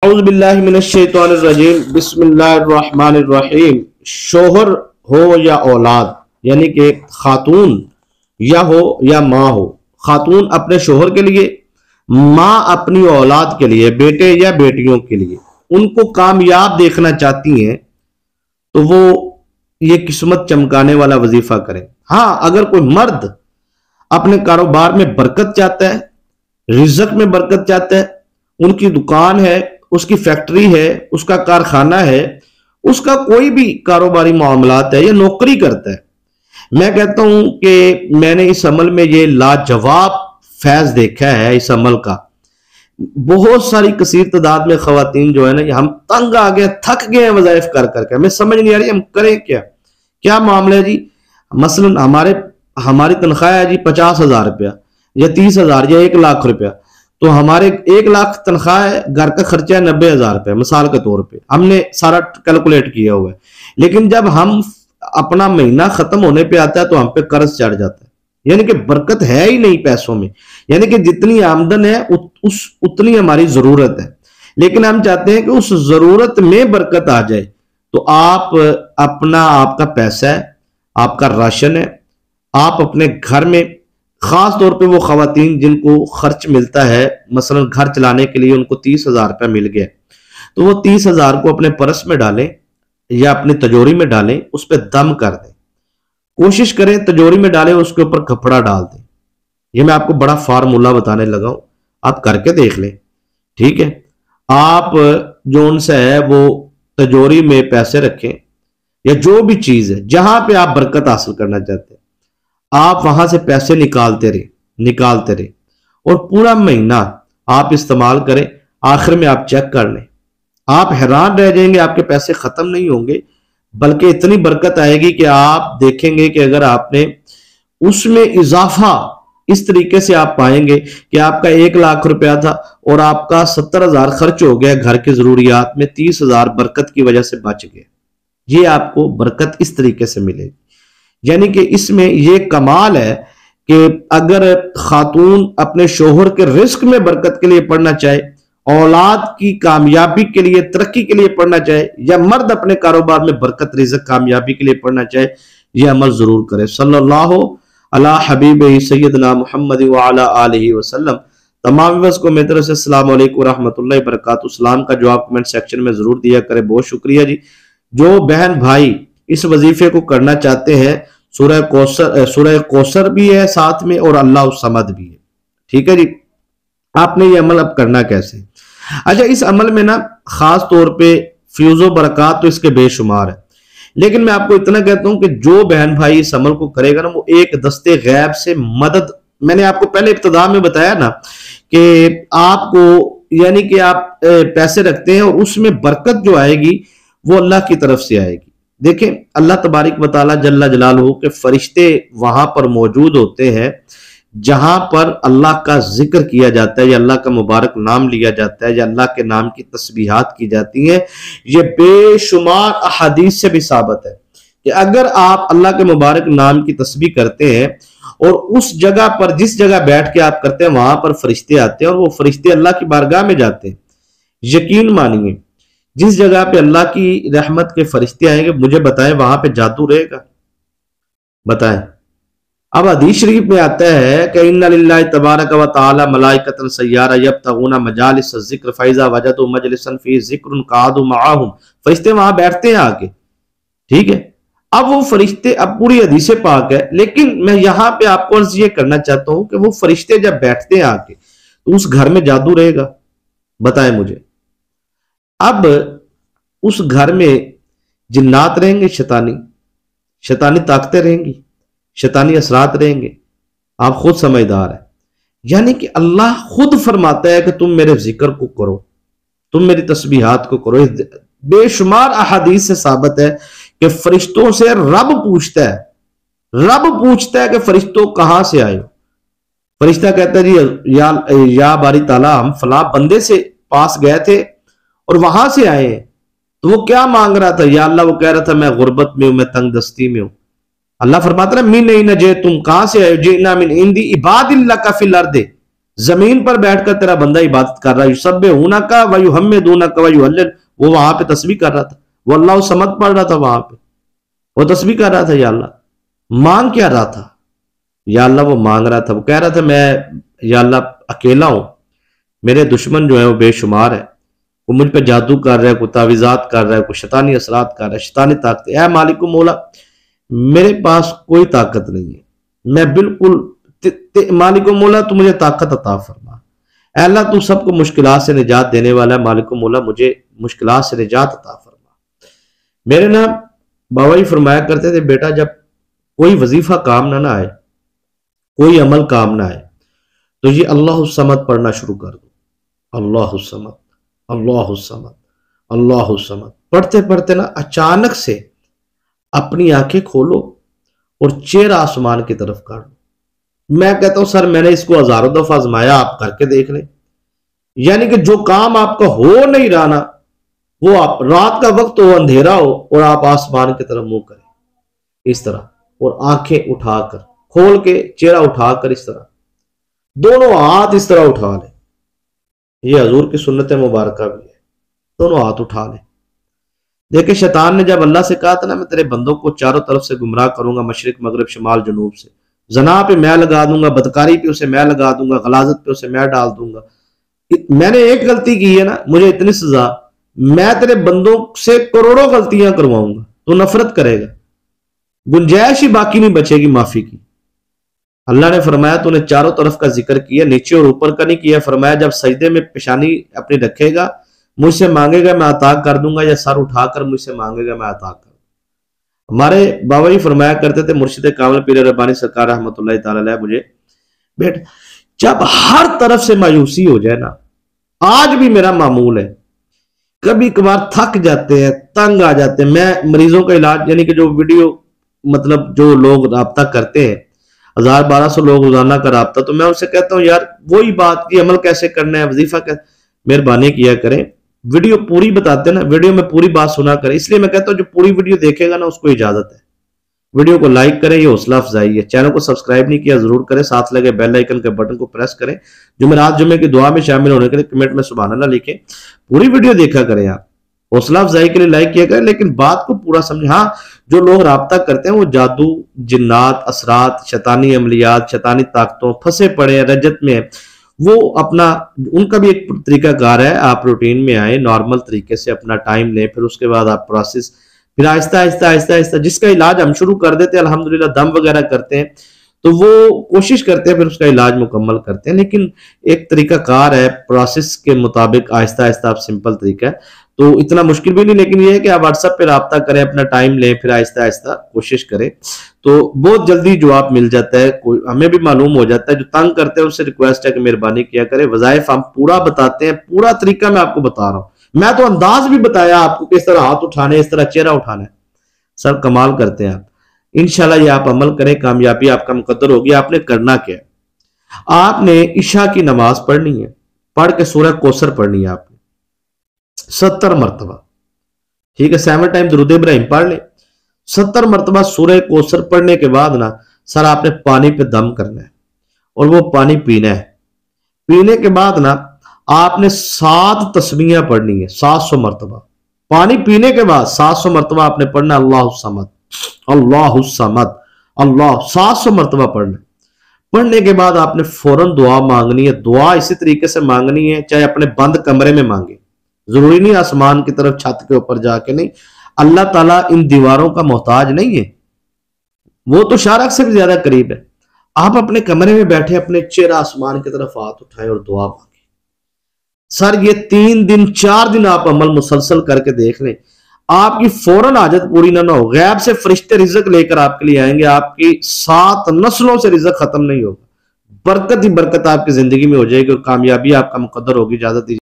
اعوذ باللہ من الشیطان الرجیم بسم اللہ الرحمن الرحیم۔ شوہر ہو یا اولاد، یعنی کہ خاتون یا ہو یا ماں ہو، خاتون اپنے شوہر کے لیے، ماں اپنی اولاد کے لیے، بیٹے یا بیٹیوں کے لیے ان کو کامیاب دیکھنا چاہتی ہیں تو وہ یہ قسمت چمکانے والا وظیفہ کریں۔ ہاں، اگر کوئی مرد اپنے کاروبار میں برکت چاہتا ہے، رزق میں برکت چاہتا ہے، ان کی دکان ہے، اس کی فیکٹری ہے، اس کا کارخانہ ہے، اس کا کوئی بھی کاروباری معاملات ہے یا نوکری کرتا ہے، میں کہتا ہوں کہ میں نے اس عمل میں یہ لاجواب فیض دیکھا ہے۔ اس عمل کا بہت ساری کثیر تعداد میں خواتین جو ہے نا، ہم تنگ آ گئے، تھک گئے ہیں وظائف کر کر کے، ہمیں سمجھ نہیں آ رہی ہم کریں کیا معاملہ ہے جی۔ مثلا ہماری تنخواہ ہے جی 50,000 روپیہ یا 30,000 یا 1,00,000 روپیہ، تو ہمارے 1,00,000 تنخواہ ہے، گھر کا خرچہ ہے 90,000 روپیہ مثال کے طور پہ، ہم نے سارا کیلکولیٹ کیا ہوا ہے۔ لیکن جب ہم اپنا مہینہ ختم ہونے پہ آتا ہے تو ہم پہ قرض چڑھ جاتا ہے، یعنی کہ برکت ہے ہی نہیں پیسوں میں، یعنی کہ جتنی آمدن ہے اتنی ہماری ضرورت ہے، لیکن ہم چاہتے ہیں کہ اس ضرورت میں برکت آ جائے۔ تو آپ کا پیسہ ہے، آپ کا راشن ہے، آپ اپنے گھر میں، خاص طور پہ وہ خواتین جن کو خرچ ملتا ہے، مثلا گھر چلانے کے لیے ان کو 30,000 روپیہ مل گیا، تو وہ 30,000 کو اپنے پرس میں ڈالیں یا اپنی تجوری میں ڈالیں، اس پہ دم کر دیں، کوشش کریں تجوری میں ڈالیں، اس کے اوپر کپڑا ڈال دیں۔ یہ میں آپ کو بڑا فارمولا بتانے لگا ہوں، آپ کر کے دیکھ لیں، ٹھیک ہے۔ آپ جو ان سے ہے وہ تجوری میں پیسے رکھیں یا جو بھی چیز ہے جہاں پہ آپ برکت حاصل کرنا چاہتے ہیں، آپ وہاں سے پیسے نکالتے رہے اور پورا مہینہ آپ استعمال کریں۔ آخر میں آپ چیک کر لیں، آپ حیران رہ جائیں گے، آپ کے پیسے ختم نہیں ہوں گے بلکہ اتنی برکت آئے گی کہ آپ دیکھیں گے کہ اگر آپ نے اس میں اضافہ اس طریقے سے آپ پائیں گے کہ آپ کا 1,00,000 روپیہ تھا اور آپ کا 70,000 خرچ ہو گیا گھر کی ضروریات میں، 30,000 برکت کی وجہ سے بچ گئے۔ یہ آپ کو برکت اس طریقے سے ملے گی، یعنی کہ اس میں یہ کمال ہے کہ اگر خاتون اپنے شوہر کے رزق میں برکت کے لیے پڑھنا چاہے، اولاد کی کامیابی کے لیے، ترقی کے لیے پڑھنا چاہے، یا مرد اپنے کاروبار میں برکت، رزق، کامیابی کے لیے پڑھنا چاہے، یہ عمل ضرور کرے۔ صلی اللہ علی حبیبہ سیدنا محمد وعلی آلہ وسلم۔ تمام ویورز کو میری طرف سے السلام علیکم ورحمۃ اللہ وبرکاتہ۔ اسلام کا جواب کمنٹ سیکشن میں ضرور دیا کرے، بہت شکریہ جی۔ جو بہن بھائی اس وظیفے کو کرنا چاہتے ہیں، سورہ کوثر بھی ہے ساتھ میں اور اللہ الصمد بھی ہے، ٹھیک ہے جی۔ آپ نے یہ عمل اب کرنا کیسے؟ اچھا، اس عمل میں نا خاص طور پہ فیوز و برکات تو اس کے بے شمار ہے، لیکن میں آپ کو اتنا کہتا ہوں کہ جو بہن بھائی اس عمل کو کرے گا نا، وہ ایک دستے غیب سے مدد، میں نے آپ کو پہلے ابتدا میں بتایا نا کہ آپ کو، یعنی کہ آپ پیسے رکھتے ہیں اور اس میں برکت جو آئے گی وہ اللہ کی طرف سے آئے گی۔ دیکھیں، اللہ تبارک و تعالی جل جلالہ کے فرشتے وہاں پر موجود ہوتے ہیں جہاں پر اللہ کا ذکر کیا جاتا ہے یا اللہ کا مبارک نام لیا جاتا ہے یا اللہ کے نام کی تسبیحات کی جاتی ہیں۔ یہ بے شمار احادیث سے بھی ثابت ہے کہ اگر آپ اللہ کے مبارک نام کی تسبیح کرتے ہیں اور اس جگہ پر، جس جگہ بیٹھ کے آپ کرتے ہیں، وہاں پر فرشتے آتے ہیں اور وہ فرشتے اللہ کی بارگاہ میں جاتے ہیں۔ یقین مانیے، جس جگہ پہ اللہ کی رحمت کے فرشتے آئیں گے، مجھے بتائیں وہاں پہ جادو رہے گا؟ بتائیں۔ اب حدیث شریف میں آتا ہے کہ ان للہ تبارک و تعالی ملائکۃ سیارہ یبتغون مجالس الذکر فاذا وجدوا مجلسا فی ذکر قعدوا معهم، فرشتے وہاں بیٹھتے ہیں آ کے، ٹھیک ہے۔ اب وہ فرشتے، اب پوری حدیث پاک ہے، لیکن میں یہاں پہ آپ کو عرض یہ کرنا چاہتا ہوں کہ وہ فرشتے جب بیٹھتے ہیں آ کے تو اس گھر میں جادو رہے گا؟ بتائیں مجھے۔ اب اس گھر میں جنات رہیں گے، شیطانی طاقتیں رہیں گی، شیطانی اثرات رہیں گے، آپ خود سمجھدار ہیں۔ یعنی کہ اللہ خود فرماتا ہے کہ تم میرے ذکر کو کرو، تم میری تسبیحات کو کرو۔ بے شمار احادیث سے ثابت ہے کہ فرشتوں سے رب پوچھتا ہے کہ فرشتوں کہاں سے آئے ہو؟ فرشتہ کہتا ہے جی یا باری تعالیٰ، ہم فلاں بندے سے پاس گئے تھے اور وہاں سے آئے ہیں۔ تو وہ کیا مانگ رہا تھا؟ یا اللہ، وہ کہہ رہا تھا میں غربت میں ہوں، میں تنگ دستی میں ہوں۔ اللہ فرماتا ہے من نہیں نجے، تم کہاں سے آئے؟ جئنا من عندی عباد اللہ کا فی الارض، زمین پر بیٹھ کر تیرا بندہ عبادت کر رہا ہے، یسبحونک و یحمدونک و یہلل، وہ وہاں پہ تسبیح کر رہا تھا، وہ اللہ صمد پڑھ رہا تھا، وہاں پہ وہ تسبیح کر رہا تھا۔ یا اللہ مانگ کیا رہا تھا؟ یا اللہ وہ مانگ رہا تھا، وہ کہہ رہا تھا میں یا اللہ اکیلا ہوں، میرے دشمن جو ہیں وہ بے شمار ہے، وہ مجھ پہ جادو کر رہا ہے، کوئی تعویذات کر رہا ہے، کوئی شیطانی اثرات کر رہا ہے، شیطانی طاقت، اے مالک و مولا میرے پاس کوئی طاقت نہیں ہے، میں بالکل مالک و مولا تو مجھے طاقت عطا فرما، اے اللہ تو سب کو مشکلات سے نجات دینے والا ہے، مالک و مولا مجھے مشکلات سے نجات عطا فرما۔ میرے نا بابا جی فرمایا کرتے تھے بیٹا جب کوئی وظیفہ کام نہ آئے، کوئی عمل کام نہ آئے، تو یہ اللہ الصمد پڑھنا شروع کر دو، اللہ الصمد اللہ الصمد اللہ الصمد، پڑھتے پڑھتے نا اچانک سے اپنی آنکھیں کھولو اور چہرہ آسمان کی طرف کر لو۔ میں کہتا ہوں سر میں نے اس کو ہزاروں دفعہ آزمایا، آپ کر کے دیکھ لیں، یعنی کہ جو کام آپ کا ہو نہیں رہا نا، وہ آپ رات کا وقت ہو، اندھیرا ہو، اور آپ آسمان کی طرف منہ کریں اس طرح، اور آنکھیں اٹھا کر کھول کے چہرہ اٹھا کر اس طرح، دونوں ہاتھ اس طرح اٹھا لیں، یہ حضور کی سنت مبارکہ بھی ہے، دونوں ہاتھ اٹھا لیں۔ دیکھیں شیطان نے جب اللہ سے کہا تھا نا میں تیرے بندوں کو چاروں طرف سے گمراہ کروں گا، مشرق مغرب شمال جنوب سے، زنا پہ میں لگا دوں گا، بدکاری پہ اسے میں لگا دوں گا، غلاظت پہ اسے میں ڈال دوں گا، میں نے ایک غلطی کی ہے نا مجھے اتنی سزا، میں تیرے بندوں سے کروڑوں غلطیاں کرواؤں گا، تو نفرت کرے گا، گنجائش ہی باقی نہیں بچے گی معافی کی۔ اللہ نے فرمایا تو نے چاروں طرف کا ذکر کیا، نیچے اور اوپر کا نہیں کیا، فرمایا جب سجدے میں پیشانی اپنی رکھے گا مجھ سے مانگے گا میں عطا کر دوں گا، یا سر اٹھا کر مجھ سے مانگے گا میں عطا کر دوں گا۔ ہمارے بابا جی فرمایا کرتے تھے مرشد کامل پیر ربانی سرکار رحمۃ اللہ تعالی علیہ، مجھے بیٹا جب ہر طرف سے مایوسی ہو جائے نا، آج بھی میرا معمول ہے، کبھی کبھار تھک جاتے ہیں، تنگ آ جاتے ہیں، میں مریضوں کا علاج یعنی کہ جو ویڈیو مطلب جو لوگ رابطہ کرتے ہیں 1000-1200 لوگ روزانہ کا رابطہ، تو میں ان سے کہتا ہوں یار وہی بات کی عمل کیسے کرنا ہے، وظیفہ کیسے، مہربانی کیا کریں ویڈیو پوری بتاتے ہیں نا، ویڈیو میں پوری بات سنا کریں، اس لیے میں کہتا ہوں جو پوری ویڈیو دیکھے گا نا اس کو اجازت ہے، ویڈیو کو لائک کریں، یہ حوصلہ افزائی ہے، چینل کو سبسکرائب نہیں کیا ضرور کریں، ساتھ لگے بیل آئیکن کے بٹن کو پریس کریں، جمعرات جمعے کی دعا میں شامل ہونے کے لیے کمنٹ میں سبحان اللہ لکھیں، پوری ویڈیو دیکھا کریں، آپ حوصلہ افزائی کے لیے لائک کیا کریں، لیکن بات کو پورا سمجھیں۔ ہاں جو لوگ رابطہ کرتے ہیں وہ جادو، جنات، اثرات، شیطانی عملیات، شیطانی طاقتوں پھنسے پڑے ہیں، رجت میں ہیں، وہ اپنا ان کا بھی ایک طریقہ کار ہے، آپ روٹین میں آئیں، نارمل طریقے سے اپنا ٹائم لیں، پھر اس کے بعد آپ پروسیس، پھر آہستہ آہستہ آہستہ آہستہ جس کا علاج ہم شروع کر دیتے ہیں الحمدللہ، دم وغیرہ کرتے ہیں تو وہ کوشش کرتے ہیں پھر اس کا علاج مکمل کرتے ہیں، لیکن ایک طریقہ کار ہے، پروسیس کے مطابق آہستہ آہستہ آپ سمپل طریقہ ہے، تو اتنا مشکل بھی نہیں، لیکن یہ ہے کہ آپ واٹس ایپ پہ رابطہ کریں، اپنا ٹائم لیں، پھر آہستہ آہستہ کوشش کریں تو بہت جلدی جواب مل جاتا ہے، ہمیں بھی معلوم ہو جاتا ہے، جو تنگ کرتے ہیں اس سے ریکویسٹ ہے کہ مہربانی کیا کریں، وظائف ہم پورا بتاتے ہیں، پورا طریقہ میں آپ کو بتا رہا ہوں، میں تو انداز بھی بتایا آپ کو کس طرح ہاتھ اٹھانے، اس طرح چہرہ اٹھانا ہے، سر کمال کرتے ہیں آپ، انشاءاللہ یہ آپ عمل کریں، کامیابی آپ کا مقدر ہوگی۔ آپ نے کرنا کیا ہے، آپ نے عشاء کی نماز پڑھنی ہے، پڑھ کے سورہ کوثر پڑھنی ہے آپ نے 70 مرتبہ، ٹھیک ہے، 7 ٹائم درود ابراہیم پڑھ لیں، 70 مرتبہ سورہ کوثر پڑھنے کے بعد نا سر آپ نے پانی پہ دم کرنا ہے اور وہ پانی پینا ہے، پینے کے بعد نا آپ نے 7 تسبیحیں پڑھنی ہے 700 مرتبہ، پانی پینے کے بعد 700 مرتبہ آپ نے پڑھنا اللہ الصمد اللہ الصمد اللہ 700 مرتبہ پڑھنا ہے۔ پڑھنے کے بعد آپ نے فوراً دعا مانگنی ہے، دعا اسی طریقے سے مانگنی ہے چاہے اپنے بند کمرے میں مانگے، ضروری نہیں آسمان کی طرف چھت کے اوپر جا کے، نہیں، اللہ تعالیٰ ان دیواروں کا محتاج نہیں ہے، وہ تو شارق سے بھی زیادہ قریب ہے، آپ اپنے کمرے میں بیٹھے اپنے چہرہ آسمان کی طرف ہاتھ اٹھائیں اور دعا مانگیں۔ سر یہ 3 دن 4 دن آپ عمل مسلسل کر کے دیکھ لیں، آپ کی فوراً حاجت پوری نہ ہو، غیب سے فرشتے رزق لے کر آپ کے لیے آئیں گے، آپ کی 7 نسلوں سے رزق ختم نہیں ہوگا، برکت ہی برکت آپ کی زندگی میں ہو جائے گی اور کامیابی آپ کا مقدر ہوگی۔ اجازت دیجیے۔